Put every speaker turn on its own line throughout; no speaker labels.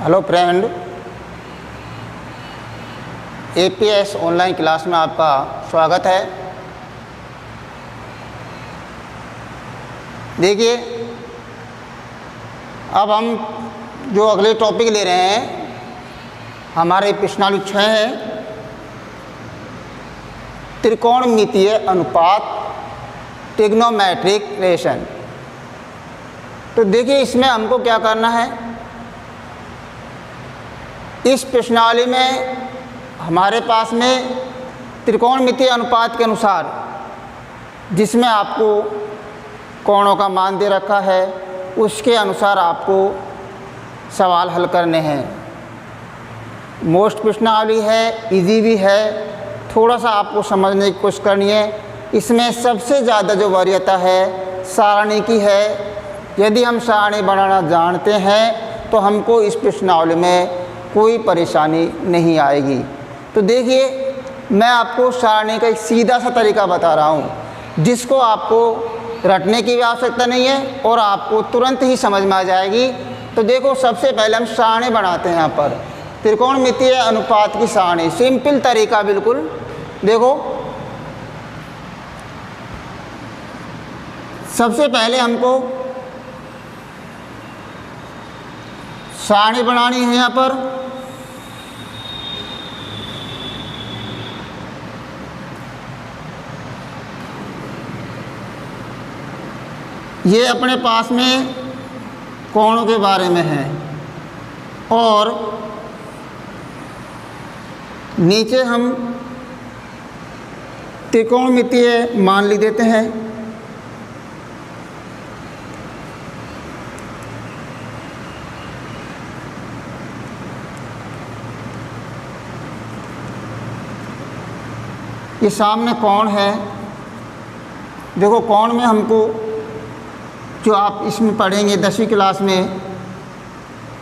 Hello friend, APS online class में आपका स्वागत है। देखिए, अब हम जो अगले टॉपिक ले रहे हैं, हमारे प्रश्नावली 6 है त्रिकोणमितीय अनुपात, ट्रिग्नोमेट्रिक रेशन। तो देखिए, इसमें हमको क्या करना है। इस प्रश्नावली में हमारे पास में त्रिकोणमितीय अनुपात के अनुसार, जिसमें आपको कोणों का मान दे रखा है, उसके अनुसार आपको सवाल हल करने हैं। मोस्ट प्रश्नावली है, इजी भी है, थोड़ा सा आपको समझने की कोशिश करनी है। इसमें सबसे ज़्यादा जो वरीयता है सारणी की है। यदि हम सारणी बनाना जानते हैं तो हमको इस प्रश्नावली में कोई परेशानी नहीं आएगी। तो देखिए, मैं आपको सारणी का एक सीधा सा तरीका बता रहा हूँ, जिसको आपको रटने की भी आवश्यकता नहीं है और आपको तुरंत ही समझ में आ जाएगी। तो देखो, सबसे पहले हम सारणी बनाते हैं। यहाँ पर त्रिकोणमितीय अनुपात की सारणी, सिंपल तरीका बिल्कुल। देखो, सबसे पहले हमको सारणी बनानी है। यहाँ पर ये अपने पास में कोणों के बारे में है और नीचे हम त्रिकोणमितीय मान लिख देते हैं। ये सामने कोण है। देखो, कोण में हमको जो आप इसमें पढ़ेंगे 10वीं क्लास में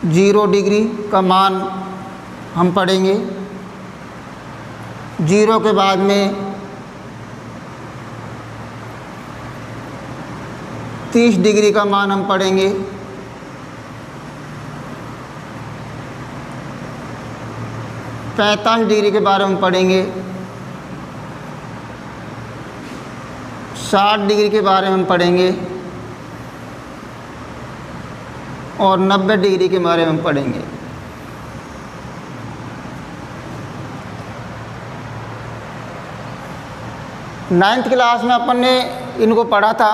0 डिग्री का मान हम पढ़ेंगे। 0 के बाद में 30 डिग्री का मान हम पढ़ेंगे। पैंतालीस डिग्री के बारे में पढ़ेंगे। 60 डिग्री के बारे में हम पढ़ेंगे और 90 डिग्री के बारे में हम पढ़ेंगे। नाइन्थ क्लास में अपन ने इनको पढ़ा था।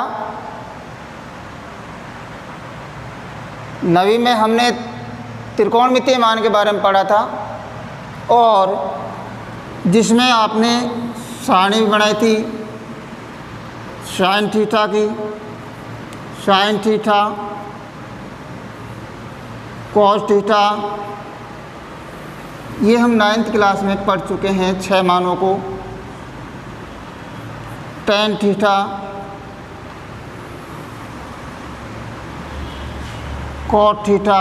9वीं में हमने त्रिकोणमितीय मान के बारे में पढ़ा था और जिसमें आपने सारणी भी बनाई थी साइन थीटा की, साइन थीटा, कॉस थीटा। ये हम 9th क्लास में पढ़ चुके हैं 6 मानों को। Tan theta, cot theta,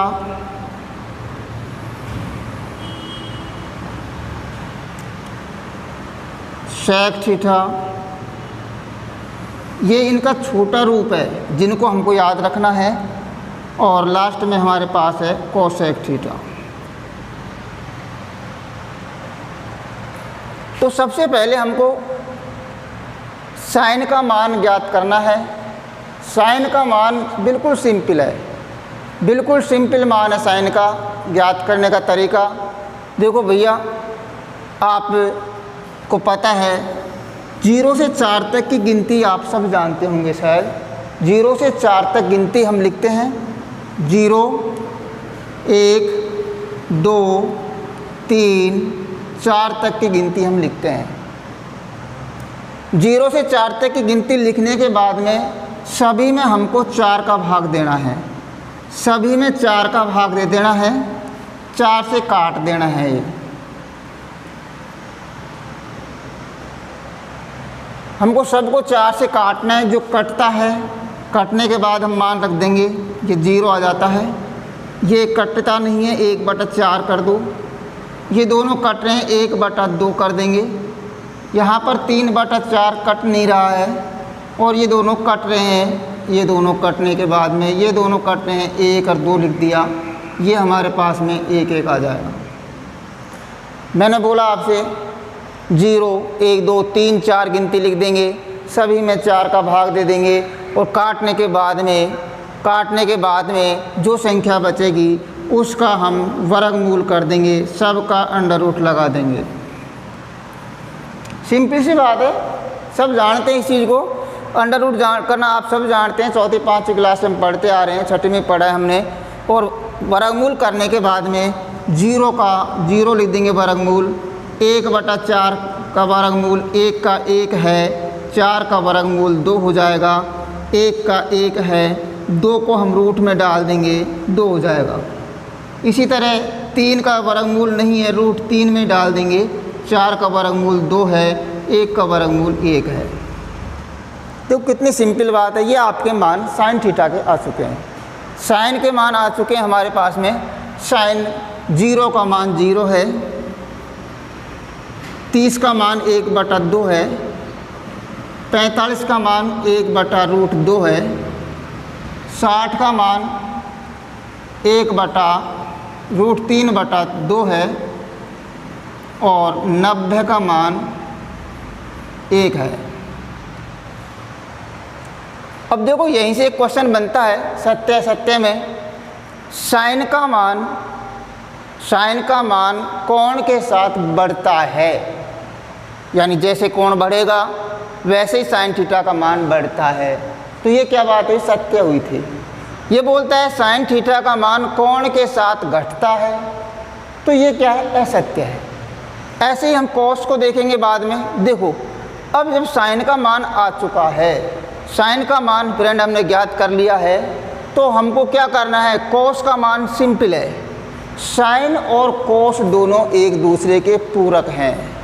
sec theta. ये इनका छोटा रूप है जिनको हमको याद रखना है। और लास्ट में हमारे पास है कोसेक थीटा। तो सबसे पहले हमको साइन का मान ज्ञात करना है। साइन का मान बिल्कुल सिंपल है, बिल्कुल सिंपल मान है साइन का ज्ञात करने का तरीका। देखो भैया, आपको पता है 0 से 4 तक की गिनती आप सब जानते होंगे शायद। 0 से 4 तक गिनती हम लिखते हैं। 0, 1, 2, 3, 4 तक की गिनती हम लिखते हैं। 0 से 4 तक की गिनती लिखने के बाद में सभी में हमको 4 का भाग देना है। सभी में 4 का भाग दे देना है, 4 से काट देना है। ये हमको सबको 4 से काटना है। जो कटता है, कटने के बाद हम मान रख देंगे, ये 0 आ जाता है। ये कटता नहीं है, 1/4 कर दो। ये दोनों कट रहे हैं, 1/2 कर देंगे। यहाँ पर 3/4 कट नहीं रहा है और ये दोनों कट रहे हैं। ये दोनों कटने के बाद में ये दोनों कट रहे हैं, 1 और 2 लिख दिया। ये हमारे पास में 1 1 आ जाएगा। मैंने बोला आपसे 0 1 2 3 4 गिनती लिख देंगे, सभी में 4 का भाग दे देंगे और काटने के बाद में जो संख्या बचेगी उसका हम वर्गमूल कर देंगे, सब का अंडर रूट लगा देंगे। सिंपल सी बात है, सब जानते हैं इस चीज़ को। अंडर रूट करना आप सब जानते हैं, 4th 5वीं क्लास में पढ़ते आ रहे हैं, 6वीं में पढ़ा है हमने। और वर्गमूल करने के बाद में 0 लिख देंगे वर्गमूल, 1/4 का वर्गमूल 1 का 1 है, 4 का वर्गमूल 2 हो जाएगा, 1 का 1 है, 2 को हम रूट में डाल देंगे, 2 हो जाएगा। इसी तरह 3 का वर्गमूल नहीं है, रूट 3 में डाल देंगे, 4 का वर्गमूल 2 है, 1 का वर्गमूल 1 है। तो कितनी सिंपल बात है। ये आपके मान साइन थीटा के आ चुके हैं, साइन के मान आ चुके हैं हमारे पास में। साइन 0 का मान 0 है, 30 का मान 1/2 है, 45 का मान 1/√2 है, 60 का मान 1/√3/2 है और 90 का मान 1 है। अब देखो यहीं से एक क्वेश्चन बनता है सत्य में, साइन का मान कोण के साथ बढ़ता है, यानी जैसे कोण बढ़ेगा वैसे ही साइन थीटा का मान बढ़ता है। तो ये क्या बात हुई, सत्य हुई थी। ये बोलता है साइन थीटा का मान कोण के साथ घटता है, तो ये क्या है, असत्य है। ऐसे ही हम कॉस को देखेंगे बाद में। देखो अब जब साइन का मान आ चुका है, साइन का मान फ्रेंड हमने ज्ञात कर लिया है, तो हमको क्या करना है, कॉस का मान सिंपल है, साइन और कॉस दोनों एक दूसरे के पूरक हैं।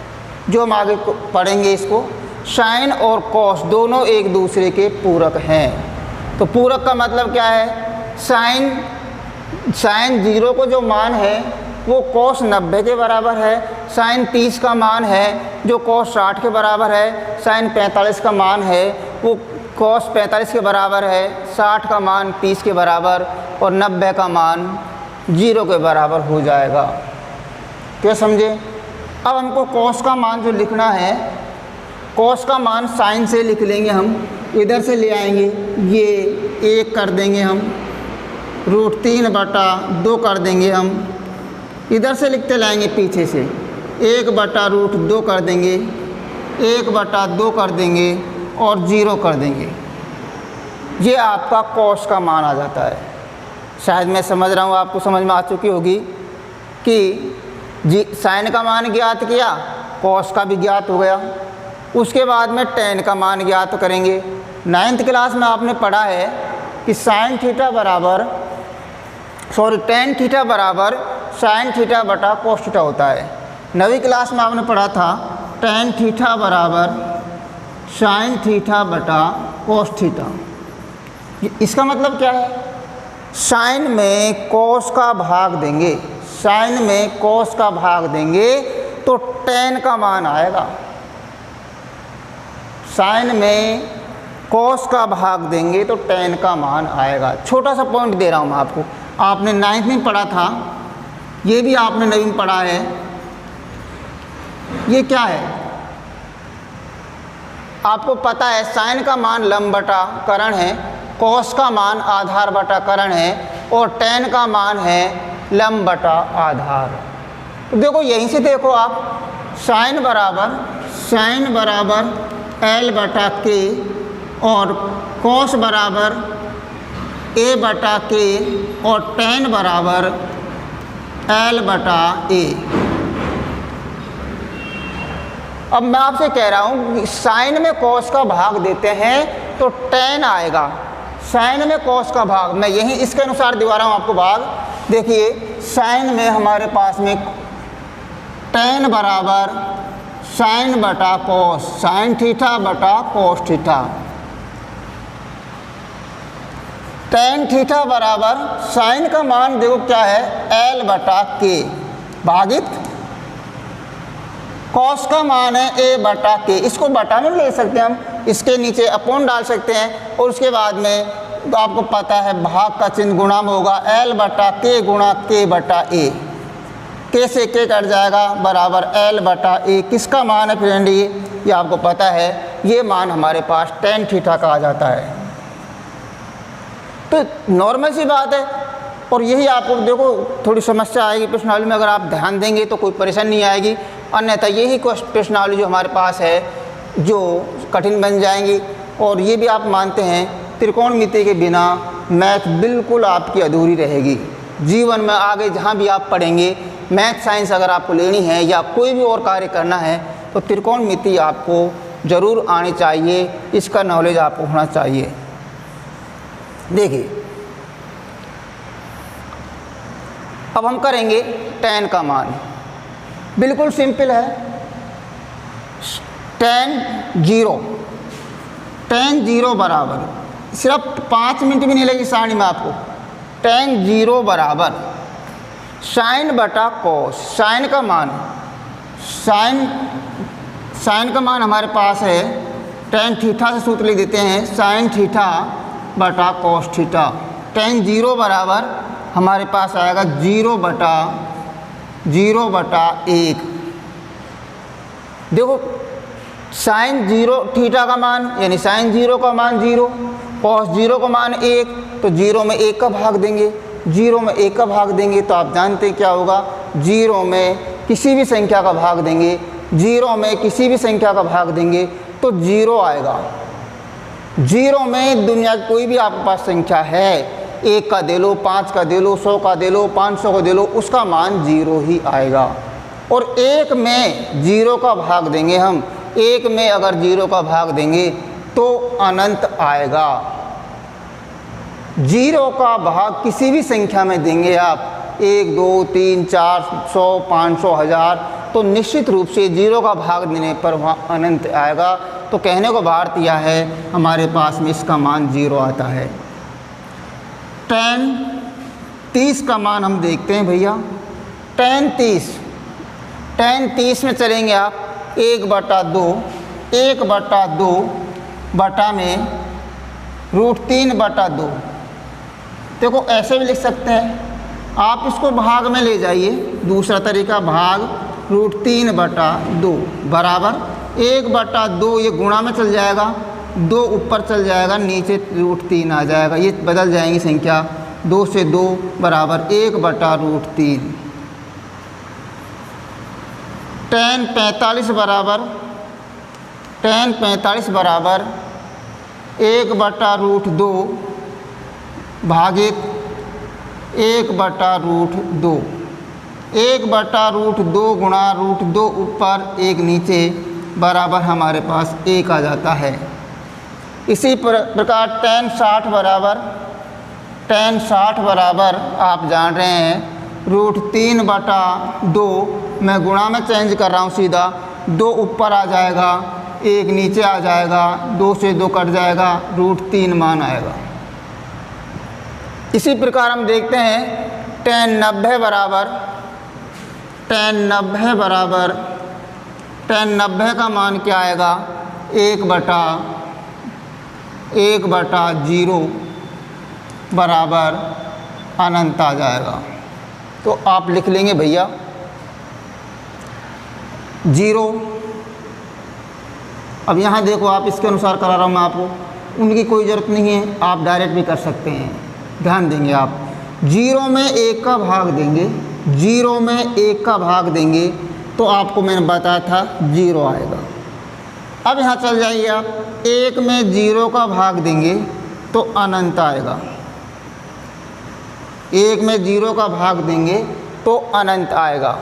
जो हम आगे पढ़ेंगे इसको, साइन और कॉस दोनों एक दूसरे के पूरक हैं। तो पूरक का मतलब क्या है, साइन 0 को जो मान है वो कॉस 90 के बराबर है, साइन 30 का मान है जो कॉस 60 के बराबर है, साइन 45 का मान है वो कॉस 45 के बराबर है, 60 का मान 30 के बराबर और 90 का मान 0 के बराबर हो जाएगा। क्या समझे। अब हमको कॉस का मान जो लिखना है, कॉस का मान साइन से लिख लेंगे, हम इधर से ले आएंगे, ये 1 कर देंगे हम, √3/2 कर देंगे हम, इधर से लिखते लाएंगे पीछे से, 1/√2 कर देंगे, 1/2 कर देंगे और 0 कर देंगे। ये आपका कॉस का मान आ जाता है। शायद मैं समझ रहा हूँ, आपको समझ में आ चुकी होगी कि साइन का मान ज्ञात किया, कॉस का भी ज्ञात हो गया। उसके बाद में टेन का मान ज्ञात करेंगे। 9th क्लास में आपने पढ़ा है कि टेन थीटा बराबर साइन थीटा बटा कोस थीटा होता है। 9वीं क्लास में आपने पढ़ा था टेन थीटा बराबर साइन थीटा बटा कोस थीटा। इसका मतलब क्या है, साइन में कोस का भाग देंगे, साइन में कोस का भाग देंगे तो टेन का मान आएगा। साइन में कोस का भाग देंगे तो टेन का मान आएगा। छोटा सा पॉइंट दे रहा हूँ मैं आपको, आपने 9th में पढ़ा था, ये भी आपने 9वीं में पढ़ा है। ये क्या है, आपको पता है साइन का मान लंब बटा करण है, कोस का मान आधार बटा करण है और टेन का मान है लंब बटा आधार। तो देखो यहीं से देखो आप, साइन बराबर L बटा K और कोस बराबर A बटा K और टेन बराबर L बटा A। अब मैं आपसे कह रहा हूँ साइन में कोस का भाग देते हैं तो टेन आएगा। साइन में कोस का भाग, मैं यही इसके अनुसार दिखा रहा हूँ आपको भाग। देखिए साइन में हमारे पास में टेन बराबर साइन बटा कोस, साइन थीटा बटा कोस थीटा। टेन थीटा बराबर साइन का मान देखो क्या है, L बटा K भागित कॉस का मान है A बटा K। इसको बटा में ले सकते हैं हम, इसके नीचे अपॉन डाल सकते हैं और उसके बाद में तो आपको पता है भाग का चिन्ह गुणा में होगा L बटा K गुणा K बटा A। K से K कट जाएगा बराबर L बटा A। किसका मान है फ्रेंड? ये आपको पता है, ये मान हमारे पास tan थीटा का आ जाता है। तो नॉर्मल सी बात है, और यही आपको देखो थोड़ी समस्या आएगी प्रश्नावली में, अगर आप ध्यान देंगे तो कोई परेशानी नहीं आएगी, अन्यथा यही प्रश्नावली जो हमारे पास है जो कठिन बन जाएंगी। और ये भी आप मानते हैं त्रिकोणमिति के बिना मैथ बिल्कुल आपकी अधूरी रहेगी। जीवन में आगे जहाँ भी आप पढ़ेंगे, मैथ साइंस अगर आपको लेनी है या कोई भी और कार्य करना है तो त्रिकोणमिति आपको ज़रूर आनी चाहिए, इसका नॉलेज आपको होना चाहिए। देखिए अब हम करेंगे tan का मान, बिल्कुल सिंपल है। tan 0 बराबर, सिर्फ 5 मिनट भी नहीं लगी सारणी में आपको। tan 0 बराबर साइन बटा कॉस। साइन का मान, साइन का मान हमारे पास है tan थीटा से सूत्र लिख देते हैं, साइन थीटा बटा कॉस थीटा। tan 0 बराबर हमारे पास आएगा 0 बटा 1। देखो साइन 0 थीटा का मान यानी साइन 0 का मान 0, कॉस 0 का मान 1, तो 0 में 1 का भाग देंगे। 0 में 1 का भाग देंगे तो आप जानते हैं क्या होगा, 0 में किसी भी संख्या का भाग देंगे, 0 में किसी भी संख्या का भाग देंगे तो 0 आएगा। 0 में दुनिया की कोई भी आपके पास संख्या है, 1 का दे लो, 5 का दे लो, 100 का दे लो, 500 का दे लो, उसका मान 0 ही आएगा। और 1 में 0 का भाग देंगे हम, 1 में अगर 0 का भाग देंगे तो अनंत आएगा। 0 का भाग किसी भी संख्या में देंगे आप, 1 2 3 4 100 500 1000, तो निश्चित रूप से 0 का भाग देने पर वहाँ अनंत आएगा। तो कहने को भाव यह है हमारे पास में इसका मान 0 आता है। tan 30 का मान हम देखते हैं भैया। tan 30 में चलेंगे आप 1 बटा 2 बटा में √3 बटा 2। देखो ऐसे भी लिख सकते हैं आप, इसको भाग में ले जाइए, दूसरा तरीका भाग √3 बटा 2 बराबर 1 बटा 2, ये गुणा में चल जाएगा, 2 ऊपर चल जाएगा, नीचे √3 आ जाएगा, ये बदल जाएंगी संख्या, 2 से 2 बराबर 1 बटा √3। tan 45 बराबर 1 बटा √2 भागित 1 बटा √2। 1 बटा √2 गुणा √2 ऊपर 1 नीचे बराबर हमारे पास 1 आ जाता है। इसी प्रकार tan 60 बराबर आप जान रहे हैं √3 बटा 2, मैं गुणा में चेंज कर रहा हूँ सीधा, 2 ऊपर आ जाएगा, 1 नीचे आ जाएगा, 2 से 2 कट जाएगा, √3 मान आएगा। इसी प्रकार हम देखते हैं tan 90 का मान क्या आएगा, 1 बटा 0 बराबर अनंत आ जाएगा। तो आप लिख लेंगे भैया 0। अब यहाँ देखो आप, इसके अनुसार करा रहा हूँ मैं आपको, उनकी कोई ज़रूरत नहीं है, आप डायरेक्ट भी कर सकते हैं। ध्यान देंगे आप, 0 में 1 का भाग देंगे, 0 में 1 का भाग देंगे तो आपको मैंने बताया था 0 आएगा। अब यहाँ चल जाइए आप, 1 में 0 का भाग देंगे तो अनंत आएगा। 1 में 0 का भाग देंगे तो अनंत आएगा।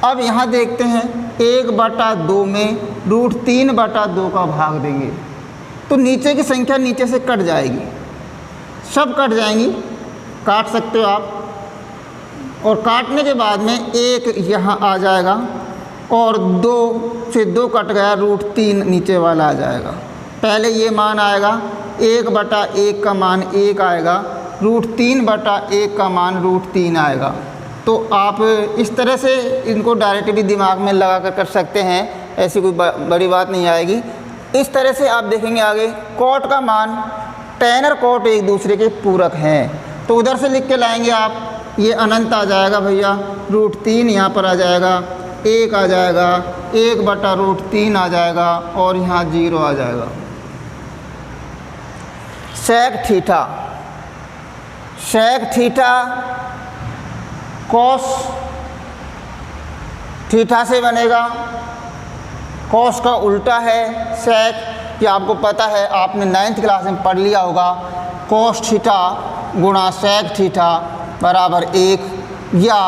अब यहाँ देखते हैं 1 बटा 2 में √3 बटा 2 का भाग देंगे तो नीचे की संख्या नीचे से कट जाएगी, सब कट जाएंगी, काट सकते हो आप। और काटने के बाद में 1 यहाँ आ जाएगा और 2 से 2 कट गया, √3 नीचे वाला आ जाएगा। पहले ये मान आएगा, 1 बटा 1 का मान 1 आएगा, √3 बटा 1 का मान √3 आएगा। तो आप इस तरह से इनको डायरेक्ट भी दिमाग में लगा कर सकते हैं, ऐसी कोई बड़ी बात नहीं आएगी। इस तरह से आप देखेंगे आगे कॉट का मान tan और cot एक दूसरे के पूरक हैं। तो उधर से लिख के लाएंगे आप, ये अनंत आ जाएगा भैया, √3 यहाँ पर आ जाएगा, 1 आ जाएगा, 1/√3 आ जाएगा और यहाँ 0 आ जाएगा। sec theta, sec theta cos theta से बनेगा। cos का उल्टा है sec, ये आपको पता है, आपने 9th क्लास में पढ़ लिया होगा। cos थीटा गुणा sec थीटा बराबर 1 या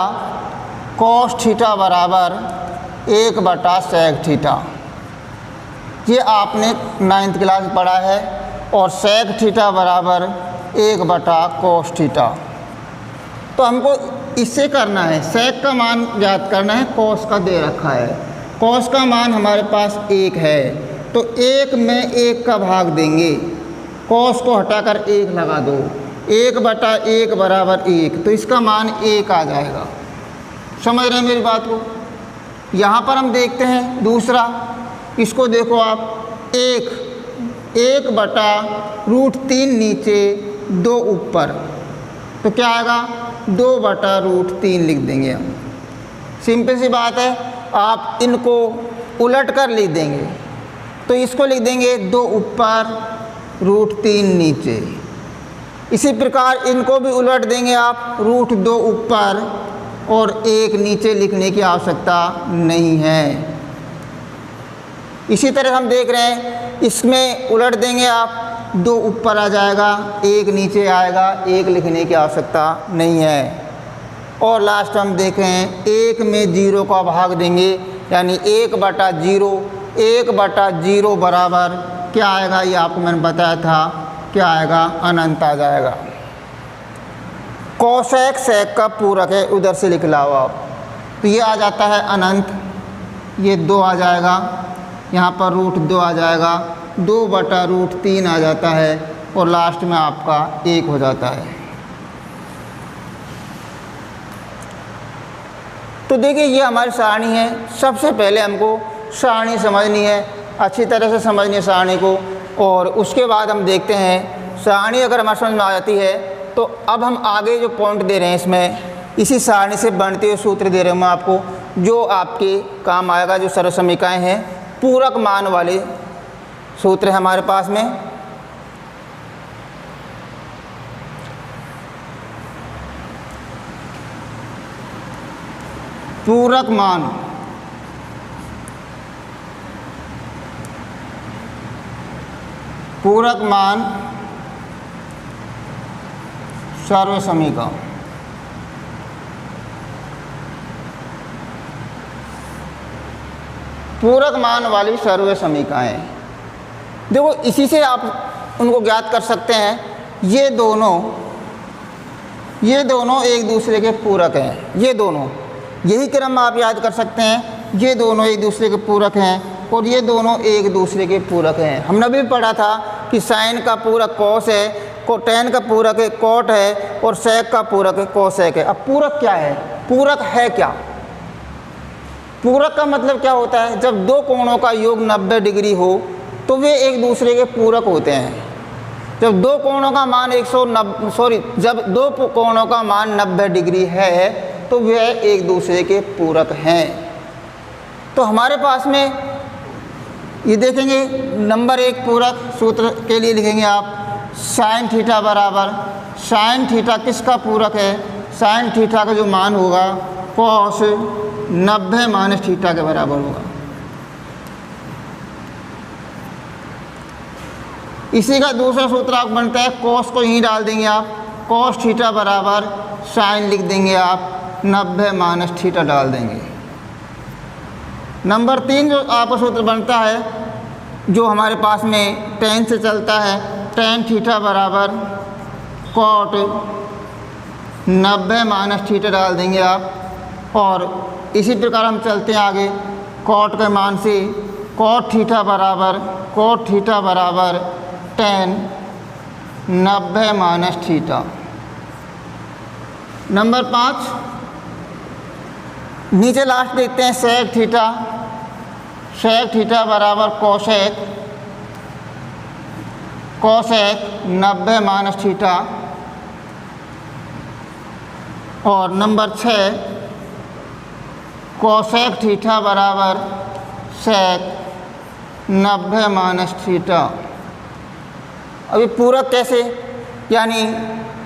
cos थीटा बराबर 1/sec थीटा, ये आपने 9th क्लास में पढ़ा है। और sec थीटा बराबर 1/cos थीटा। तो हमको इससे करना है, sec का मान ज्ञात करना है, cos का दे रखा है। cos का मान हमारे पास 1 है, तो 1 में 1 का भाग देंगे, cos को हटाकर 1 लगा दो, 1/1 बराबर 1, तो इसका मान 1 आ जाएगा। समझ रहे हैं मेरी बात को? यहाँ पर हम देखते हैं दूसरा, इसको देखो आप, 1/√3 नीचे 2 ऊपर, तो क्या आएगा 2/√3 लिख देंगे हम। सिंपल सी बात है, आप इनको उलट कर लिख देंगे, तो इसको लिख देंगे 2 ऊपर √3 नीचे। इसी प्रकार इनको भी उलट देंगे आप, √2 ऊपर और 1 नीचे लिखने की आवश्यकता नहीं है। इसी तरह हम देख रहे हैं, इसमें उलट देंगे आप, 2 ऊपर आ जाएगा, 1 नीचे आएगा, 1 लिखने की आवश्यकता नहीं है। और लास्ट हम देख रहे हैं, 1 में 0 का भाग देंगे, यानी 1/0, 1/0 बराबर क्या आएगा, ये आपको मैंने बताया था, क्या आएगा, अनंत आ जाएगा। cosec sec का पूरक है, उधर से लिख लाओ आप, तो ये आ जाता है अनंत, ये 2 आ जाएगा, यहाँ पर √2 आ जाएगा, 2/√3 आ जाता है और लास्ट में आपका 1 हो जाता है। तो देखिए ये हमारी सारणी है। सबसे पहले हमको सारणी समझनी है, अच्छी तरह से समझनी है सारणी को, और उसके बाद हम देखते हैं सारणी अगर हमारे समझ में आ जाती है तो अब हम आगे जो पॉइंट दे रहे हैं इसमें, इसी सारणी से बनते हुए सूत्र दे रहे हूँ मैं आपको, जो आपके काम आएगा, जो सरल समीकरण हैं, पूरक मान वाले सूत्र है हमारे पास में। पूरक मान, पूरक मान सर्व समीकरण। पूरक मान वाली सर्व समीकरण, देखो इसी से आप उनको ज्ञात कर सकते हैं। ये दोनों एक दूसरे के पूरक हैं, ये दोनों, यही क्रम आप याद कर सकते हैं। ये दोनों एक दूसरे के पूरक हैं और ये दोनों एक दूसरे के पूरक हैं। हमने भी पढ़ा था कि साइन का पूरक कॉस है, tan का पूरक है कॉट है और sec का पूरक है कोसेक है। अब पूरक क्या है, पूरक है क्या? पूरक का मतलब क्या होता है, जब दो कोणों का योग 90 डिग्री हो तो वे एक दूसरे के पूरक होते हैं। जब दो कोणों का मान जब दो कोणों का मान 90 डिग्री है तो वे एक दूसरे के पूरक हैं। तो हमारे पास में ये देखेंगे, नंबर 1 पूरक सूत्र के लिए लिखेंगे आप साइन थीटा बराबर, साइन थीटा किसका पूरक है, साइन थीटा का जो मान होगा कॉस 90 माइनस थीटा के बराबर होगा। इसी का दूसरा सूत्र आप बनता है, कॉस को यहीं डाल देंगे आप, कॉस थीटा बराबर साइन लिख देंगे आप 90 माइनस थीटा डाल देंगे। नंबर 3 जो आपका सूत्र बनता है, जो हमारे पास में tan से चलता है, tan थीटा बराबर कॉट 90 माइनस थीटा डाल देंगे आप। और इसी प्रकार हम चलते हैं आगे, कॉट के मान से कॉट थीटा बराबर tan 90 माइनस थीटा। नंबर 5 नीचे लास्ट देखते हैं सेक थीटा बराबर कोसेक कोसेक 90 माइनस थीटा, और नंबर 6 कोसेक थीटा बराबर सेक 90 माइनस थीटा। अभी पूरक कैसे, यानी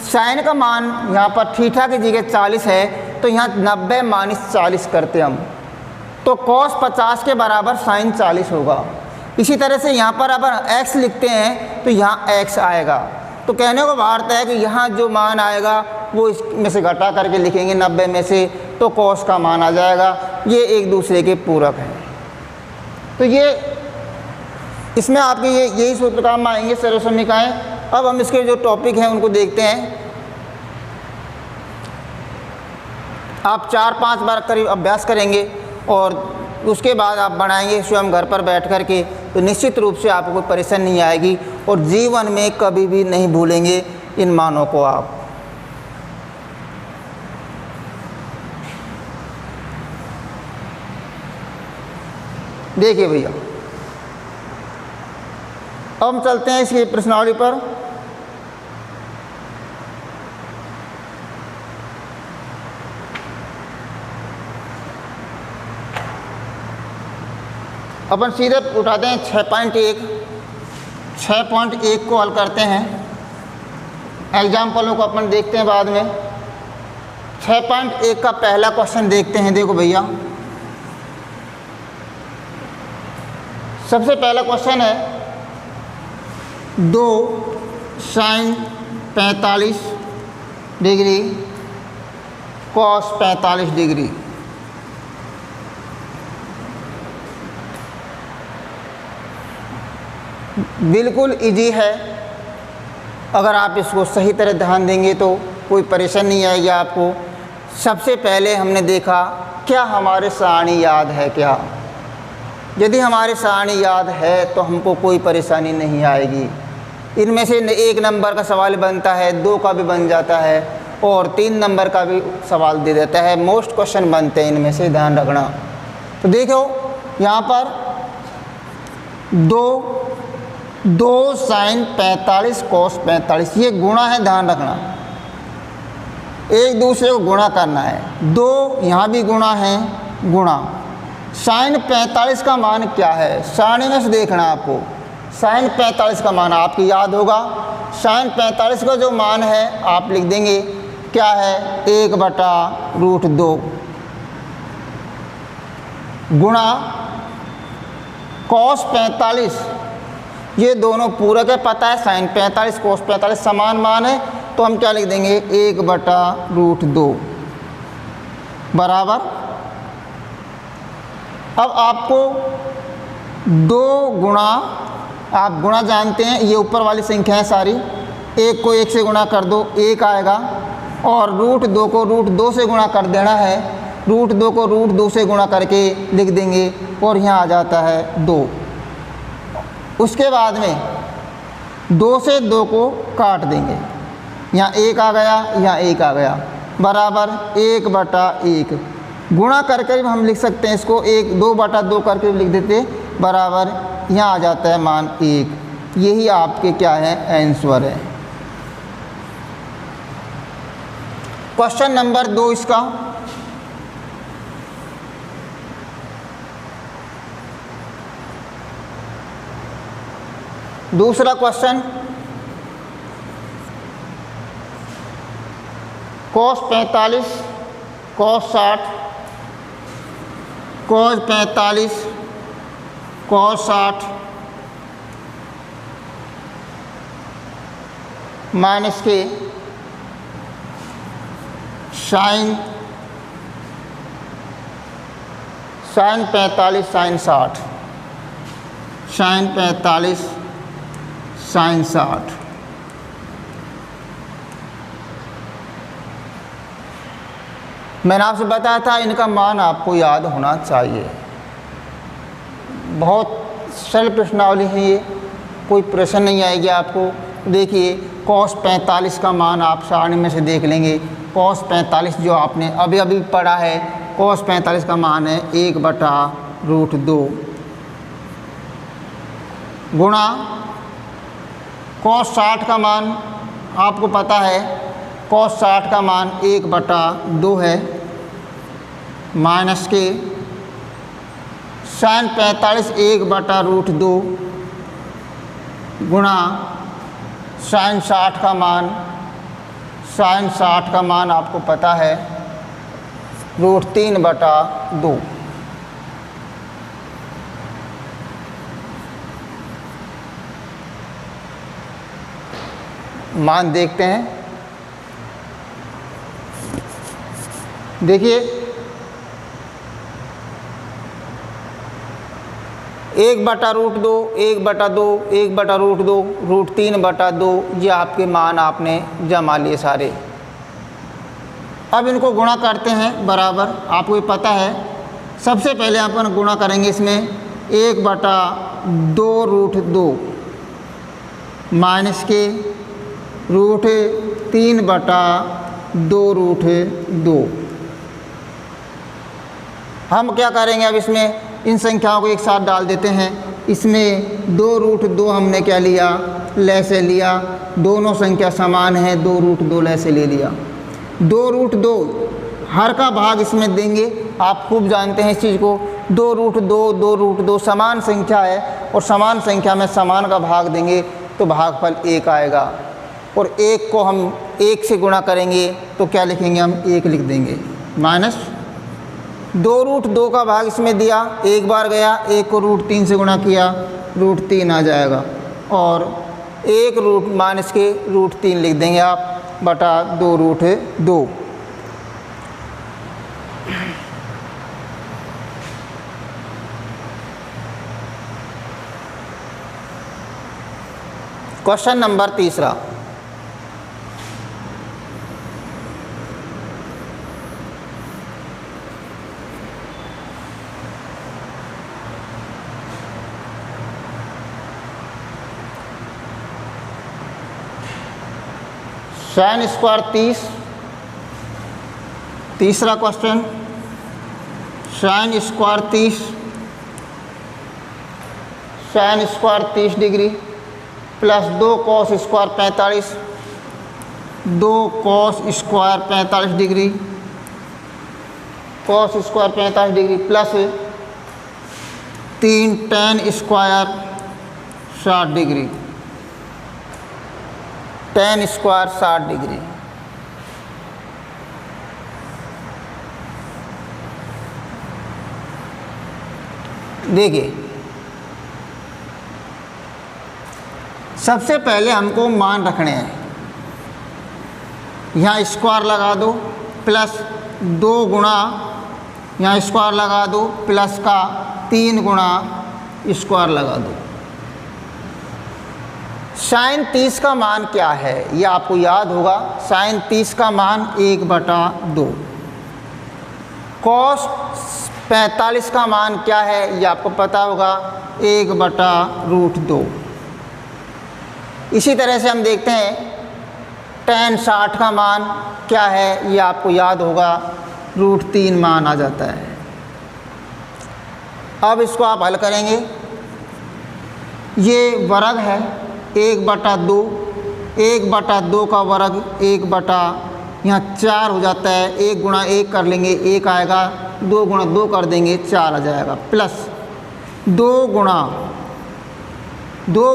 साइन का मान यहाँ पर थीटा की जगह 40 है तो यहाँ 90 माइनस 40 करते हम, तो कॉस 50 के बराबर साइन 40 होगा। इसी तरह से यहाँ पर अगर x लिखते हैं तो यहाँ x आएगा। तो कहने को भाव है कि यहाँ जो मान आएगा वो इसमें से घटा करके लिखेंगे 90 में से, तो कॉस का मान आ जाएगा। ये एक दूसरे के पूरक हैं। तो ये इसमें आपके यही सूत्र काम आएंगे सर्वसमीकाएँ। अब हम इसके जो टॉपिक हैं उनको देखते हैं। आप 4-5 बार करीब अभ्यास करेंगे और उसके बाद आप बनाएंगे स्वयं घर पर बैठ कर के, तो निश्चित रूप से आपको कोई परेशानी नहीं आएगी और जीवन में कभी भी नहीं भूलेंगे इन मानों को आप। देखिए भैया, अब हम चलते हैं इसकी प्रश्नावली पर। अपन सीधे उठाते हैं 6.1 को हल करते हैं। एग्जाम्पलों को अपन देखते हैं बाद में। 6.1 का पहला क्वेश्चन देखते हैं। देखो भैया, सबसे पहला क्वेश्चन है 2 साइन 45 डिग्री कॉस 45 डिग्री। बिल्कुल इजी है, अगर आप इसको सही तरह ध्यान देंगे तो कोई परेशानी नहीं आएगी आपको। सबसे पहले हमने देखा क्या हमारे सारणी याद है क्या। यदि हमारे सारणी याद है तो हमको कोई परेशानी नहीं आएगी। इनमें से 1 नंबर का सवाल बनता है, 2 का भी बन जाता है और 3 नंबर का भी सवाल दे देता है। मोस्ट क्वेश्चन बनते हैं इनमें से, ध्यान रखना। तो देखो यहाँ पर 2 साइन 45 कॉस 45, ये गुणा है, ध्यान रखना। एक दूसरे को गुणा करना है। 2 यहाँ भी गुणा है, गुणा। साइन 45 का मान क्या है, सारणी में से देखना आपको। साइन 45 का मान आपकी याद होगा। साइन 45 का जो मान है आप लिख देंगे क्या है, 1/√2 गुणा कॉस 45। ये दोनों पूरक है, पता है साइन 45 कॉस 45 समान मान है, तो हम क्या लिख देंगे 1/√2 बराबर। अब आपको 2 गुणा, आप गुणा जानते हैं, ये ऊपर वाली संख्या है सारी, 1 को 1 से गुणा कर दो 1 आएगा, और √2 को √2 से गुणा कर देना है। √2 को √2 से गुणा करके लिख देंगे और यहाँ आ जाता है 2। उसके बाद में 2 से 2 को काट देंगे, यहाँ 1 आ गया, यहाँ 1 आ गया, बराबर 1/1 गुणा करके हम लिख सकते हैं इसको 2/2 करके लिख देते, बराबर यहाँ आ जाता है मान 1। यही आपके क्या है, आंसर है। क्वेश्चन नंबर 2 इसका, दूसरा question, cos 45 cos 60 cos 45 cos 60 minus के साइन 45 साइन 60, साइन 45 साइन 60। मैंने आपसे बताया था इनका मान आपको याद होना चाहिए। बहुत सरल प्रश्नावली है ये, कोई प्रश्न नहीं आएगी आपको। देखिए कॉस 45 का मान आप सारणी में से देख लेंगे। कॉस 45 जो आपने अभी अभी पढ़ा है, कॉस 45 का मान है 1/√2 गुणा cos 60 का मान आपको पता है, cos 60 का मान 1/2 है, माइनस के sin 45 1/√2 गुणा sin 60 का मान आपको पता है √3/2। मान देखते हैं। देखिए 1/√2 1/2 1/√2 √3/2 ये आपके मान आपने जमा लिए सारे। अब इनको गुणा करते हैं बराबर, आपको ये पता है। सबसे पहले अपन गुणा करेंगे इसमें 1/2√2 माइनस के √3/2√2। हम क्या करेंगे, अब इसमें इन संख्याओं को एक साथ डाल देते हैं। इसमें 2√2 हमने क्या लिया, ले से लिया, दोनों संख्या समान है, 2√2 ले से ले लिया। 2√2 हर का भाग इसमें देंगे, आप खूब जानते हैं इस चीज़ को। 2√2 समान संख्या है और समान संख्या में समान का भाग देंगे तो भागफल 1 आएगा। और 1 को हम 1 से गुणा करेंगे तो क्या लिखेंगे, हम 1 लिख देंगे। माइनस 2√2 का भाग इसमें दिया, एक बार गया, 1 को √3 से गुणा किया, √3 आ जाएगा। और 1 माइनस के √3 लिख देंगे आप बटा 2√2। Question number 3। sin square 30। तीसरा question, sin square 30 degree plus 2 cos square 45, 2 cos square 45 degree, cos square 45 degree plus 3 tan square 60 degree, tan square 60 degree. देखिए सबसे पहले हमको मान रखने हैं। यहाँ स्क्वायर लगा दो, प्लस 2 गुणा, यहाँ स्क्वायर लगा दो, प्लस का 3 गुणा स्क्वायर लगा दो। sin 30 का मान क्या है ये आपको याद होगा। sin 30 का मान 1/2। cos 45 का मान क्या है ये आपको पता होगा, 1/√2। इसी तरह से हम देखते हैं tan 60 का मान क्या है ये आपको याद होगा, √3 मान आ जाता है। अब इसको आप हल करेंगे, ये वर्ग है 1/2, 1/2 का वर्ग 1/, यहाँ 4 हो जाता है, 1 गुणा 1 कर लेंगे 1 आएगा, 2 गुणा 2 कर देंगे 4 आ जाएगा, प्लस 2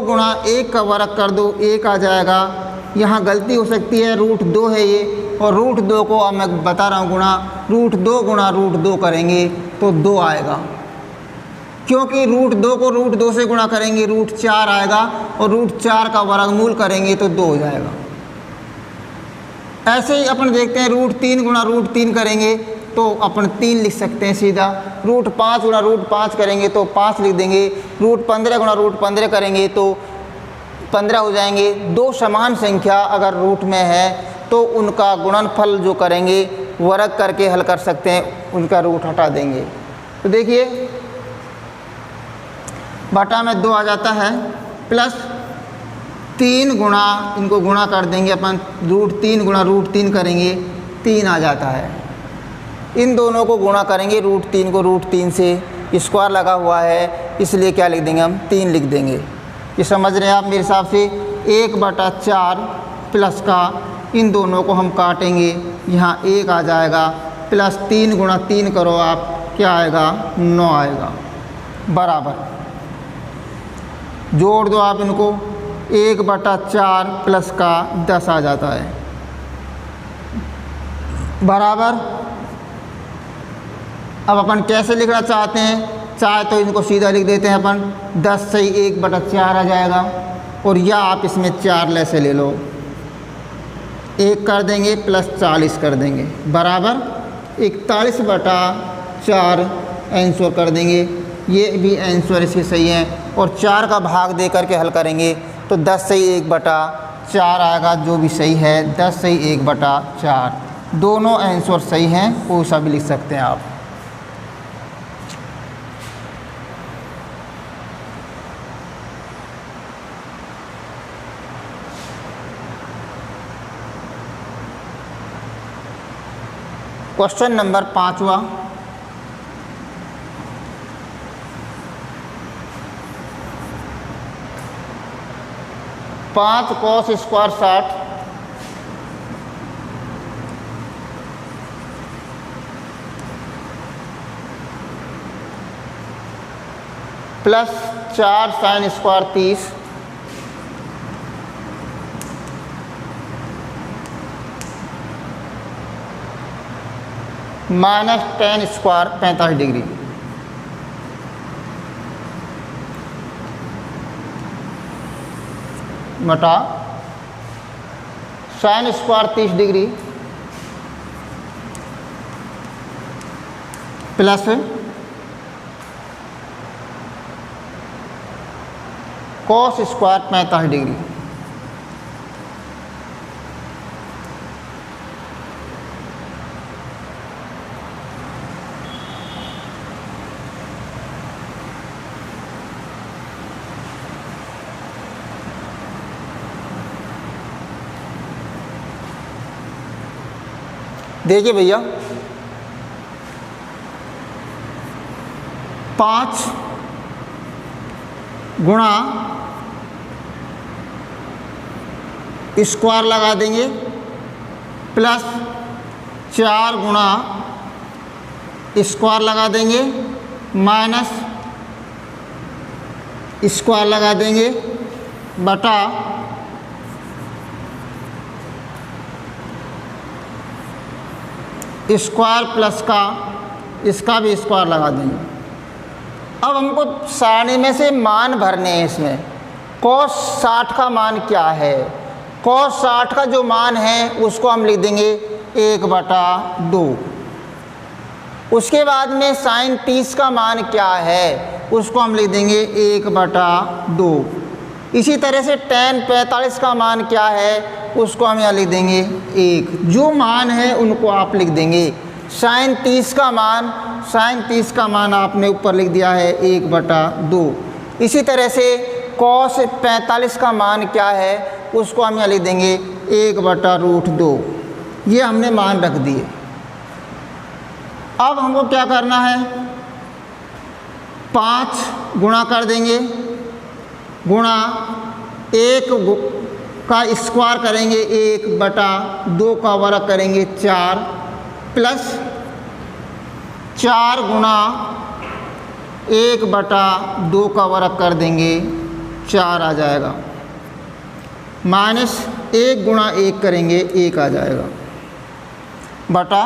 गुणा 1 का वर्ग कर दो 1 आ जाएगा। यहाँ गलती हो सकती है, √2 है ये, और √2 को अब मैं बता रहा हूँ गुणा, √2 गुणा √2 करेंगे तो 2 आएगा, क्योंकि √2 को √2 से गुणा करेंगे √4 आएगा, और √4 का वर्गमूल करेंगे तो 2 हो जाएगा। ऐसे ही अपन देखते हैं √3 गुणा √3 करेंगे तो अपन 3 लिख सकते हैं सीधा। √5 गुणा √5 करेंगे तो 5 लिख देंगे। √15 गुणा √15 करेंगे तो 15 हो जाएंगे। 2 समान संख्या अगर रूट में है तो उनका गुणनफल जो करेंगे वर्ग करके हल कर सकते हैं, उनका रूट हटा देंगे। तो देखिए बटा में 2 आ जाता है, प्लस 3 गुणा, इनको गुणा कर देंगे अपन, √3 गुणा √3 करेंगे 3 आ जाता है। इन दोनों को गुणा करेंगे, √3 को √3 से, स्क्वायर लगा हुआ है इसलिए क्या लिख देंगे हम, 3 लिख देंगे। ये समझ रहे हैं आप मेरे हिसाब से। 1/4 प्लस का, इन दोनों को हम काटेंगे, यहाँ 1 आ जाएगा, प्लस 3 गुणा 3 करो आप, क्या आएगा 9 आएगा, बराबर। जोड़ दो आप इनको, 1/4 प्लस का 10 आ जाता है, बराबर। अब अपन कैसे लिखना चाहते हैं, चाहे तो इनको सीधा लिख देते हैं अपन, 10 से 1/4 आ जाएगा, और या आप इसमें 4 लैसे ले लो, 1 कर देंगे प्लस 40 कर देंगे, बराबर 41/4 आंसर कर देंगे। ये भी आंसर इसकी सही है, और 4 का भाग दे करके हल करेंगे तो 10 से 1/4 आएगा, जो भी सही है 10 से 1/4, दोनों आंसर सही हैं, वो सब लिख सकते हैं आप। क्वेश्चन नंबर 5वां, पाँच cos square 60 plus 4 sin square 30 minus tan square 45 degree. बटा sin square 30 degree plus cos square 45 degree. देखिए भैया, 5 गुणा स्क्वायर लगा देंगे प्लस 4 गुणा स्क्वायर लगा देंगे माइनस स्क्वायर लगा देंगे बटा स्क्वायर प्लस का इसका भी स्क्वायर लगा देंगे। अब हमको सारणी में से मान भरने हैं इसमें। cos 60 का मान क्या है? cos 60 का जो मान है उसको हम लिख देंगे 1/2। उसके बाद में sin 30 का मान क्या है उसको हम लिख देंगे 1/2। इसी तरह से tan 45 का मान क्या है उसको हम यहाँ लिख देंगे 1। जो मान है उनको आप लिख देंगे। sin 30 का मान आपने ऊपर लिख दिया है 1/2। इसी तरह से cos 45 का मान क्या है उसको हम यहाँ लिख देंगे 1/√2। ये हमने मान रख दिए। अब हमको क्या करना है, 5 गुणा कर देंगे, गुणा 1 का स्क्वायर करेंगे 1/2 का वर्ग करेंगे 4 प्लस 4 गुणा 1/2 का वर्ग कर देंगे 4 आ जाएगा, माइनस 1 गुणा 1 करेंगे 1 आ जाएगा बटा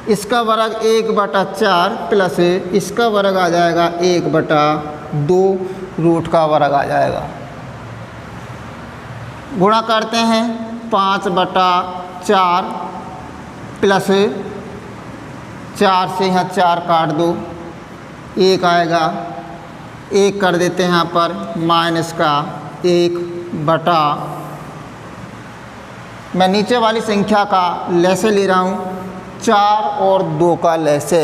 इसका वर्ग 1/4 प्लस इसका वर्ग आ जाएगा 1/2 रूट का वर्ग आ जाएगा। गुणा करते हैं 5/4 प्लस 4 से यहाँ 4 काट दो, 1 आएगा, 1 कर देते हैं यहाँ पर माइनस का 1 बटा, मैं नीचे वाली संख्या का लैसे ले रहा हूँ, 4 और 2 का लैसे।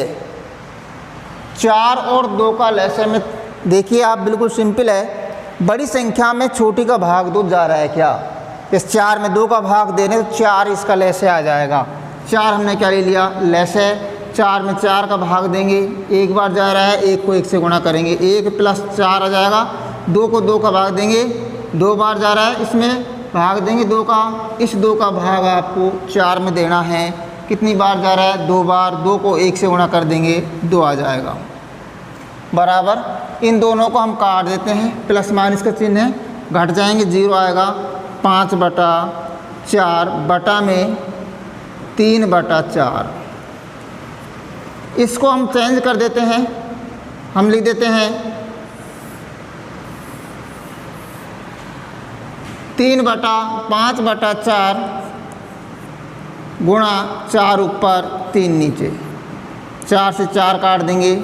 4 और 2 का लैसे में देखिए आप, बिल्कुल सिंपल है, बड़ी संख्या में छोटी का भाग दो जा रहा है क्या, इस 4 में 2 का भाग देने तो 4 इसका लैसे आ जाएगा। 4 हमने क्या ले लिया लैसे, 4 में 4 का भाग देंगे, एक बार जा रहा है, 1 को 1 से गुणा करेंगे, 1 प्लस 4 आ जाएगा, 2 को 2 का भाग देंगे, 2 बार जा रहा है, इसमें भाग देंगे 2 का, इस 2 का भाग आपको 4 में देना है। कितनी बार जा रहा है? 2 बार। 2 को 1 से गुणा कर देंगे, 2 आ जाएगा बराबर। इन दोनों को हम काट देते हैं, प्लस माइनस का चिन्ह है, घट जाएंगे, 0 आएगा। 5/4 बटा में 3/4। इसको हम चेंज कर देते हैं, हम लिख देते हैं 3/5/4 गुणा 4 ऊपर 3 नीचे, 4 से 4 काट देंगे,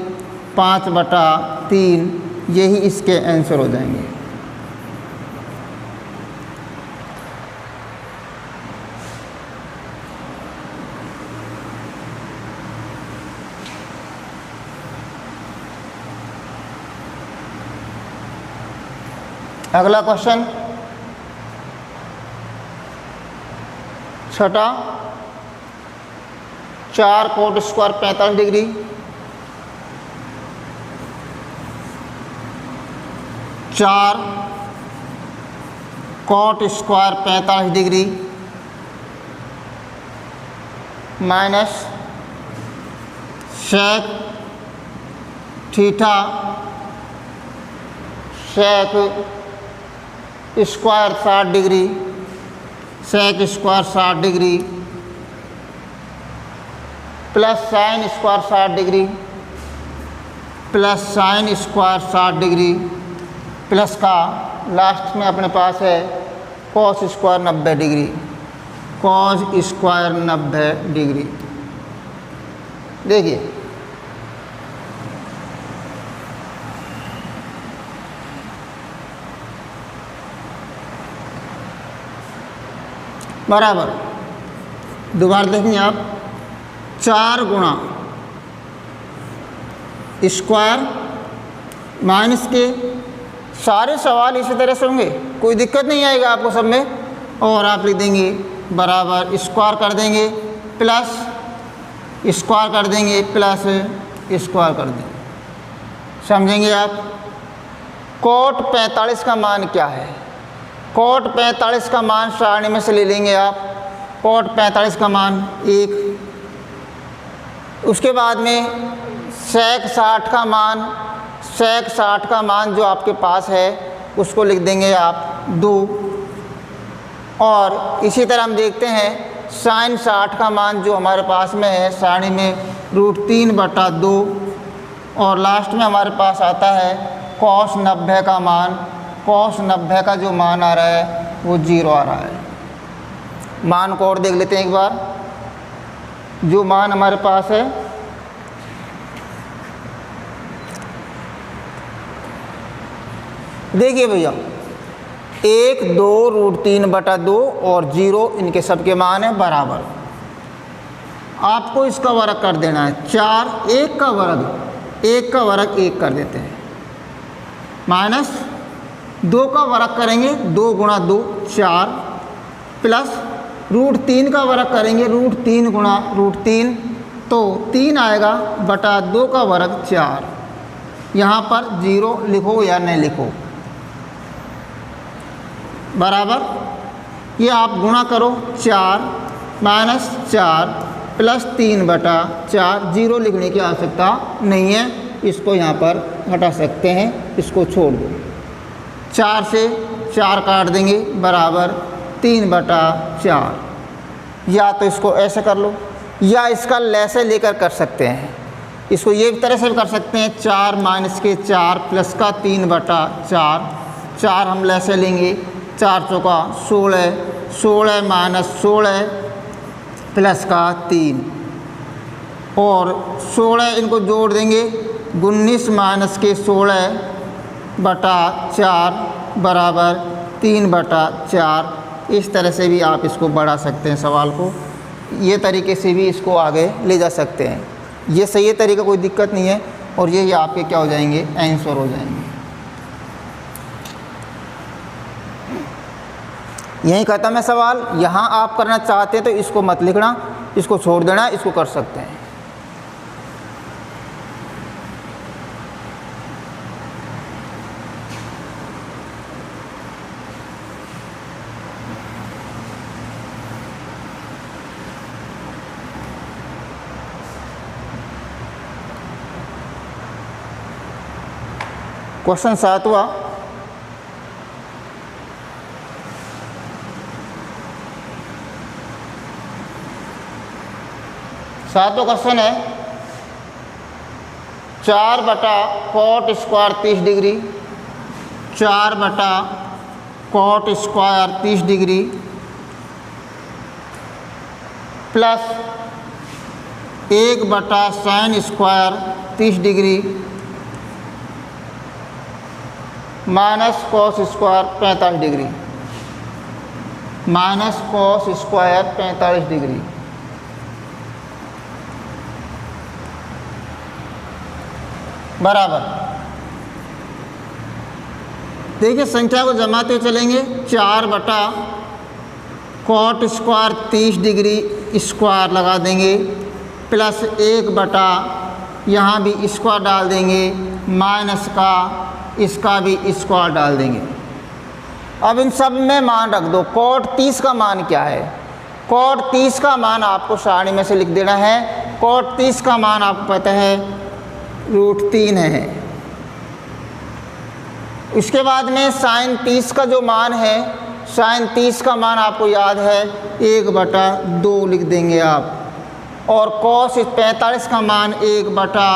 5/3, यही इसके आंसर हो जाएंगे। अगला question 6, 4 cot square 45 degree, 4 cot square 45 degree minus sec theta sec square 60 degree, sec square 60 degree plus sine square 60 degree plus sine square 60 degree plus का लास्ट में अपने पास है cos square 90 degree, cos square 90 degree. देखिए बराबर, दोबारा देखेंगे आप, 4 गुणा स्क्वायर माइनस के, सारे सवाल इसी तरह से होंगे, कोई दिक्कत नहीं आएगा आपको सब में। और आप लिख देंगे बराबर स्क्वायर कर देंगे प्लस स्क्वायर कर देंगे प्लस स्क्वायर कर देंगे, समझेंगे आप। कोट 45 का मान क्या है? कोट 45 का मान सारणी में से ले लेंगे आप, कोट 45 का मान 1। उसके बाद में सेक 60 का मान, सेक 60 का मान जो आपके पास है उसको लिख देंगे आप 2। और इसी तरह हम देखते हैं साइन 60 का मान जो हमारे पास में है सारणी में √3/2। और लास्ट में हमारे पास आता है कॉस 90 का मान, कॉस 90 का जो मान आ रहा है वो 0 आ रहा है। मान को और देख लेते हैं एक बार, जो मान हमारे पास है देखिए भैया, 1, 2 √3/2 और 0 इनके सबके मान है बराबर। आपको इसका वर्ग कर देना है 4, 1 का वर्ग 1 का वर्ग 1 कर देते हैं, माइनस 2 का वर्ग करेंगे 2 गुणा 2 4 प्लस √3 का वर्ग करेंगे √3 गुणा √3, तो 3 आएगा बटा 2 का वर्ग 4। यहाँ पर 0 लिखो या नहीं लिखो बराबर, ये आप गुणा करो 4 माइनस 4 प्लस 3/4, 0 लिखने की आवश्यकता नहीं है, इसको यहाँ पर हटा सकते हैं, इसको छोड़ दो। 4 से 4 काट देंगे बराबर 3/4। या तो इसको ऐसे कर लो या इसका लैसे लेकर कर सकते हैं, इसको ये तरह से भी कर सकते हैं 4 माइनस के 4 प्लस का 3/4। 4 हम लैसे लेंगे, 4 चौका 16, 16 माइनस 16 प्लस का 3 और 16 इनको जोड़ देंगे 19 माइनस के 16/4 बराबर 3/4। इस तरह से भी आप इसको बढ़ा सकते हैं सवाल को, ये तरीके से भी इसको आगे ले जा सकते हैं। ये सही तरीका, कोई दिक्कत नहीं है। और ये आपके क्या हो जाएंगे, आंसर हो जाएंगे। यहीं ख़त्म है सवाल। यहाँ आप करना चाहते हैं तो इसको मत लिखना, इसको छोड़ देना, इसको कर सकते हैं। क्वेश्चन 7वां, क्वेश्चन है 4 बटा कॉट स्क्वायर 30 डिग्री, 4 बटा कॉट स्क्वायर 30 डिग्री प्लस 1 बटा sine square 30 degree minus cos square 45 degree, minus cos square 45 degree. बराबर, देखिए संख्या को जमाते हुए चलेंगे। 4 बटा कॉट स्क्वायर 30 डिग्री स्क्वायर लगा देंगे प्लस 1 बटा यहाँ भी स्क्वायर डाल देंगे, माइनस का इसका भी स्क्वायर डाल देंगे। अब इन सब में मान रख दो। कॉट 30 का मान क्या है? कॉट 30 का मान आपको सारणी में से लिख देना है। कॉट 30 का मान आपको पता है √3 है। उसके बाद में साइन 30 का जो मान है, साइन 30 का मान आपको याद है 1 बटा 2 लिख देंगे आप, और कॉस 45 का मान 1 बटा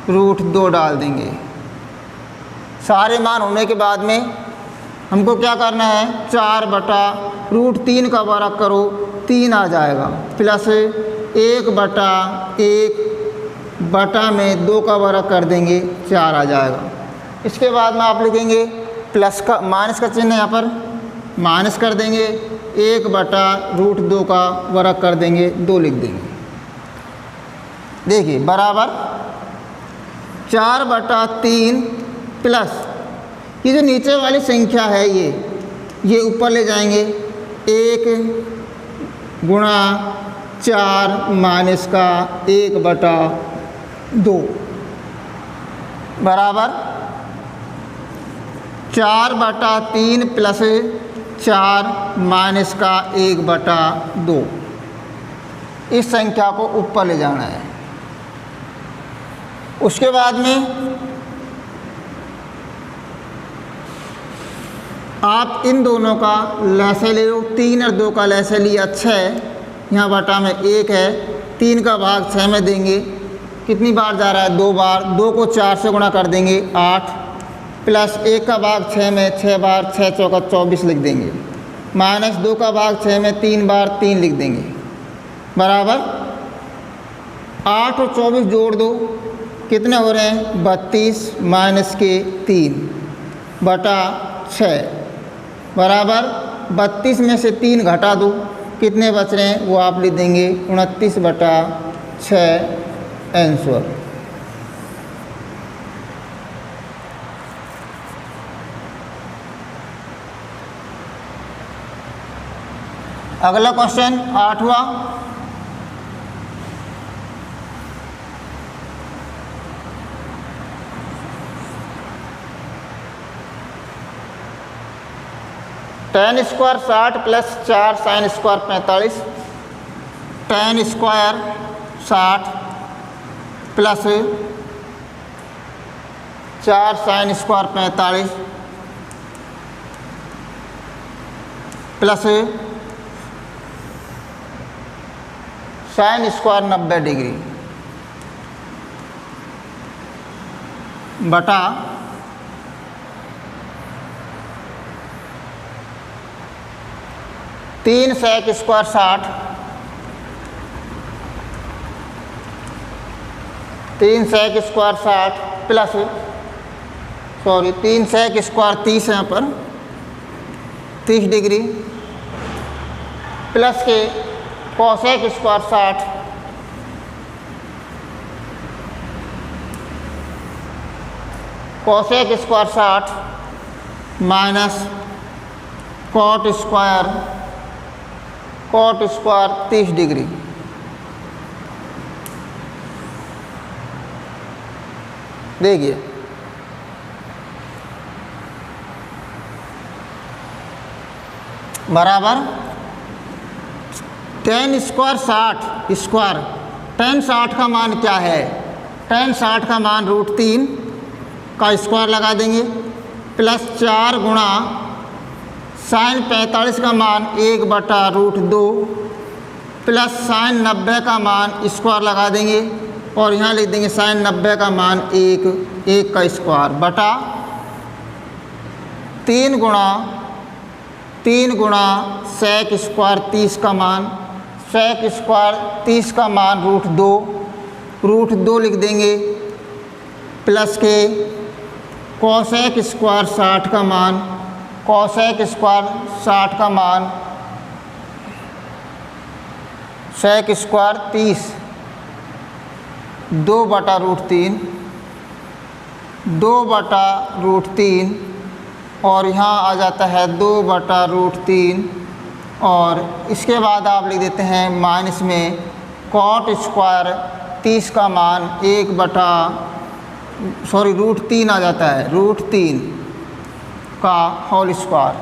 √2 डाल देंगे। सारे मान होने के बाद में हमको क्या करना है? 4 बटा √3 का वर्ग करो, 3 आ जाएगा, प्लस 1 बटा 1 बटा में 2 का वर्ग कर देंगे, 4 आ जाएगा। इसके बाद में आप लिखेंगे प्लस का, माइनस का चिन्ह यहाँ पर माइनस कर देंगे, 1 बटा √2 का वर्ग कर देंगे, 2 लिख देंगे। देखिए बराबर 4 बटा 3 प्लस ये जो नीचे वाली संख्या है ये ऊपर ले जाएंगे, 1 गुणा 4 माइनस का 1 बटा 2 बराबर 4 बटा 3 प्लस 4 माइनस का 1 बटा 2। इस संख्या को ऊपर ले जाना है। उसके बाद में आप इन दोनों का लैसे ले लो। 3 और 2 का लैसे लिया 6, यहाँ बटा में 1 है, 3 का भाग 6 में देंगे। कितनी बार जा रहा है? 2 बार। 2 को 4 से गुणा कर देंगे, 8, प्लस 1 का भाग 6 में 6 बार, 6 चौका 24 लिख देंगे, माइनस 2 का भाग 6 में 3 बार 3 लिख देंगे, बराबर 8 और 24 जोड़ दो, कितने हो रहे हैं? 32 माइनस के 3 बटा 6 बराबर 32 में से 3 घटा दो, कितने बच रहे हैं वो आप लिख देंगे, 29 बटा 6 आंसर। अगला क्वेश्चन 8वां, tan square 60 plus 4 sine square 45, tan square 60 plus 4 sine square 45 plus sine square 90 degree बटा 3 sec square 60, 3 sec square 60 plus 3 sec square 30 है यहाँ पर 30 डिग्री प्लस के cosec square 60 cosec square 60 minus cot square 30 degree. देखिए बराबर tan square 60 square, tan 60 का मान क्या है? tan 60 का मान √3 का स्क्वायर लगा देंगे प्लस 4 गुणा साइन 45 का मान 1/√2 प्लस साइन 90 का मान स्क्वायर लगा देंगे और यहाँ लिख देंगे साइन 90 का मान 1 का स्क्वायर बटा 3 गुणा सेक स्क्वायर 30 का मान, सेक स्क्वायर 30 का मान √2 लिख देंगे प्लस के कोसेक स्क्वायर 60 का मान, कोसेक स्क्वायर 60 का मान सेक स्क्वायर 30 2/√3 और यहाँ आ जाता है 2/√3 और इसके बाद आप लिख देते हैं माइनस में कॉट स्क्वायर 30 का मान √3 आ जाता है, √3 का होल स्क्वायर।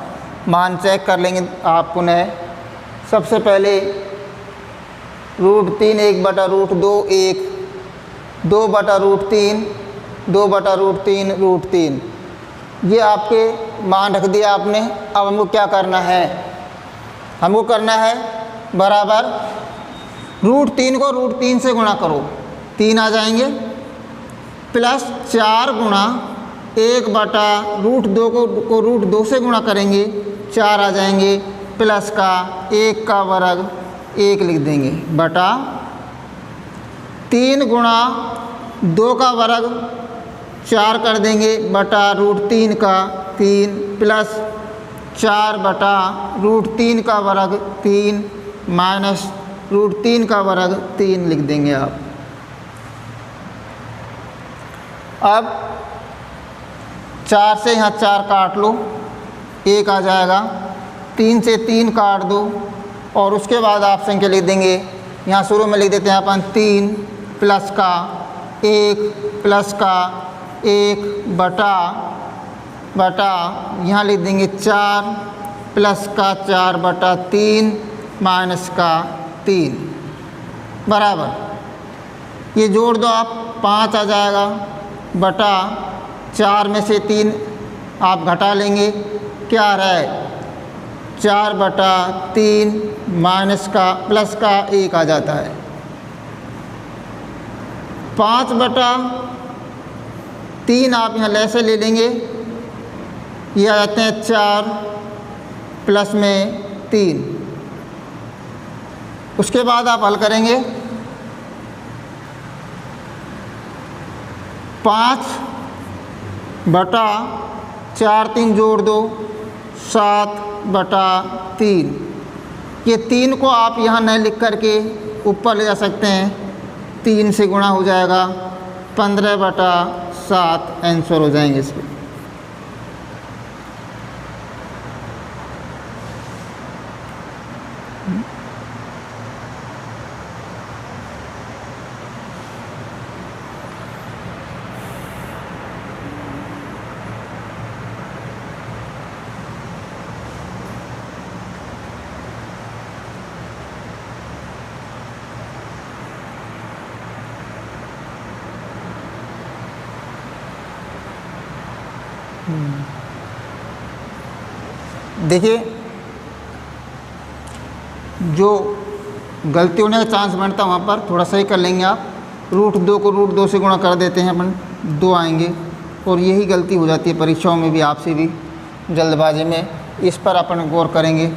मान चेक कर लेंगे आप पुनः। सबसे पहले √3 1/√2 1 2/√3 2/√3 ये आपके मान रख दिया आपने। अब हमको क्या करना है, हमको करना है बराबर √3 को √3 से गुणा करो, 3 आ जाएंगे प्लस 4 गुणा 1/√2 को √2 से गुणा करेंगे 4 आ जाएंगे प्लस का 1 का वर्ग 1 लिख देंगे बटा 3 गुणा 2 का वर्ग 4 कर देंगे बटा √3 का 3 प्लस 4/√3 का वर्ग 3 माइनस √3 का वर्ग 3 लिख देंगे आप। अब 4 से यहाँ 4 काट लो, 1 आ जाएगा, 3 से 3 काट दो और उसके बाद आप संख्या लिख देंगे। यहाँ शुरू में लिख देते हैं अपन 3 प्लस का 1 प्लस का 1 बटा यहाँ लिख देंगे 4 प्लस का 4/3 माइनस का 3 बराबर ये जोड़ दो आप 5 आ जाएगा बटा 4 में से 3 आप घटा लेंगे, क्या आ रहा है 4/3 माइनस का प्लस का 1 आ जाता है। 5/3 आप यहाँ ले से ले लेंगे, ये आ जाते हैं 4 प्लस में 3। उसके बाद आप हल करेंगे 5/4 3 जोड़ दो 7/3। ये 3 को आप यहाँ न लिख करके ऊपर ले जा सकते हैं, 3 से गुणा हो जाएगा 15/7 आंसर हो जाएंगे इसके। देखिए जो गलती होने का चांस बनता है वहाँ पर थोड़ा सही कर लेंगे आप। √2 को √2 से गुणा कर देते हैं अपन, 2 आएंगे और यही गलती हो जाती है परीक्षाओं में भी, आपसे भी जल्दबाजी में। इस पर अपन गौर करेंगे,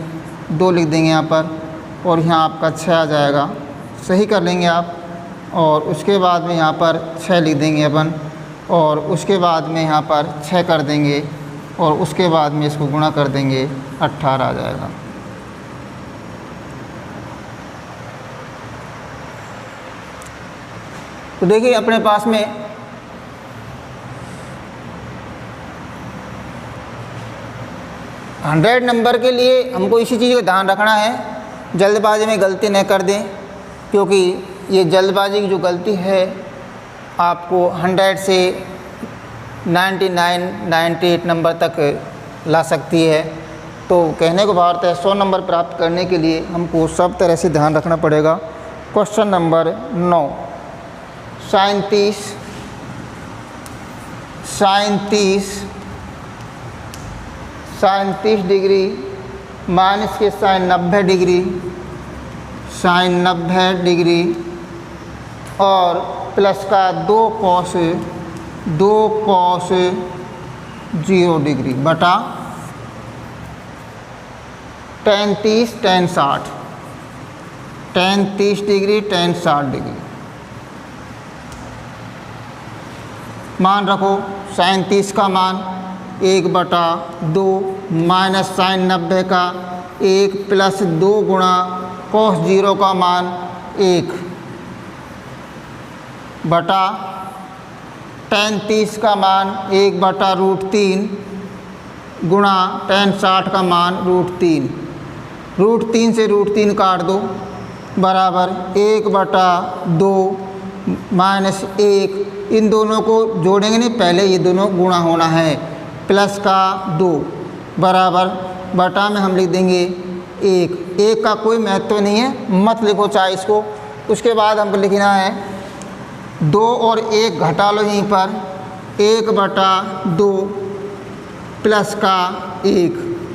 2 लिख देंगे यहाँ पर और यहाँ आपका 6 आ जाएगा, सही कर लेंगे आप। और उसके बाद में यहाँ पर 6 लिख देंगे अपन और उसके बाद में यहाँ पर 6 कर देंगे और उसके बाद में इसको गुणा कर देंगे, 18 आ जाएगा। तो देखिए अपने पास में हंड्रेड नंबर के लिए हमको इसी चीज़ का ध्यान रखना है, जल्दबाजी में गलती न कर दें, क्योंकि ये जल्दबाजी की जो गलती है आपको 100 से 99 98 नंबर तक ला सकती है। तो कहने को बात है 100 नंबर प्राप्त करने के लिए हमको सब तरह से ध्यान रखना पड़ेगा। Question number 9, sin 30 30 degree minus के साइन 90 डिग्री, साइन 90 डिग्री और प्लस का 2 कॉस 0 डिग्री बटा tan 30 tan 60, tan 30 degree tan 60 degree. मान रखो साइन 30 का मान 1/2 माइनस साइन 90 का 1 प्लस 2 गुणा कॉस 0 का मान 1 बटा tan 30 का मान 1/√3 गुणा tan 60 का मान √3। √3 से √3 काट दो बराबर 1/2 माइनस 1, इन दोनों को जोड़ेंगे नहीं, पहले ये दोनों गुणा होना है, प्लस का 2 बराबर बटा में हम लिख देंगे 1 का कोई महत्व नहीं है, मत लिखो चाहे इसको। उसके बाद हमको लिखना है 2 और 1 घटा लो यहीं पर, 1/2 प्लस का 1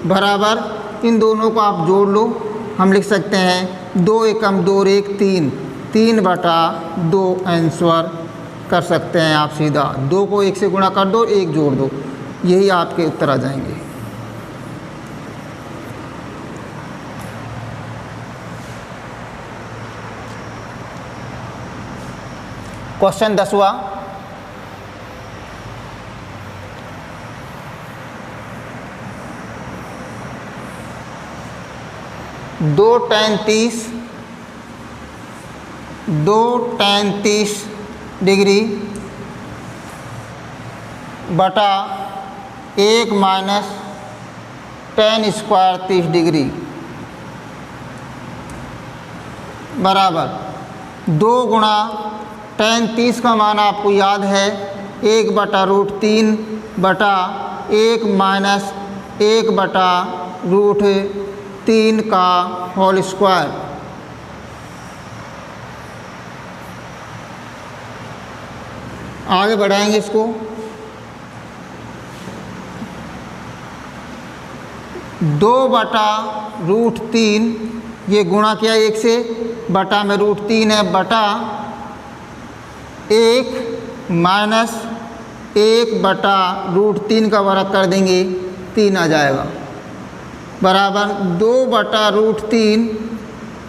बराबर इन दोनों को आप जोड़ लो। हम लिख सकते हैं 2 एकम 2 और 1 3, 3/2 आंसर कर सकते हैं आप सीधा। 2 को 1 से गुणा कर दो, 1 जोड़ दो, यही आपके उत्तर आ जाएंगे। क्वेश्चन 10वां, दो tan 30 डिग्री बटा 1 माइनस tan स्क्वायर 30 डिग्री बराबर 2 गुणा tan 30 का मान आपको याद है 1/√3 बटा 1 माइनस 1/√3 का होल स्क्वायर। आगे बढ़ाएंगे इसको, 2/√3 ये गुणा किया 1 से, बटा में √3 है, बटा 1 माइनस 1/√3 का वर्ग कर देंगे 3 आ जाएगा बराबर 2/√3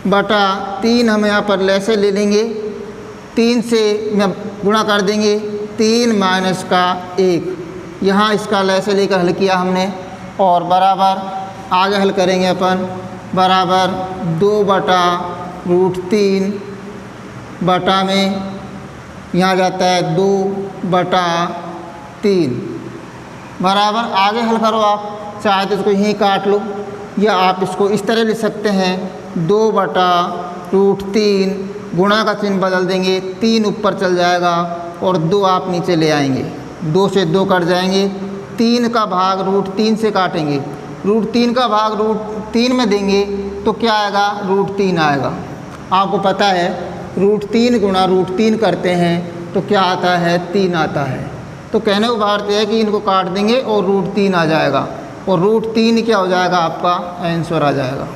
बटा 3 हम यहाँ पर लैसे ले लेंगे, 3 से गुणा कर देंगे 3 माइनस का 1, यहाँ इसका लैसे लेकर हल किया हमने और बराबर आगे हल करेंगे अपन बराबर 2/√3 बटा में यहाँ जाता है 2/3 बराबर आगे हल करो आप, चाहे तो इसको यहीं काट लो या आप इसको इस तरह लिख सकते हैं 2/√3 गुणा का चिन्ह बदल देंगे, 3 ऊपर चल जाएगा और 2 आप नीचे ले आएंगे, 2 से 2 कट जाएंगे, 3 का भाग √3 से काटेंगे, √3 का भाग √3 में देंगे तो क्या आएगा √3 आएगा। आपको पता है √3 गुणा √3 करते हैं तो क्या आता है 3 आता है। तो कहने को भाव है कि इनको काट देंगे और √3 आ जाएगा और √3 क्या हो जाएगा आपका आंसर आ जाएगा।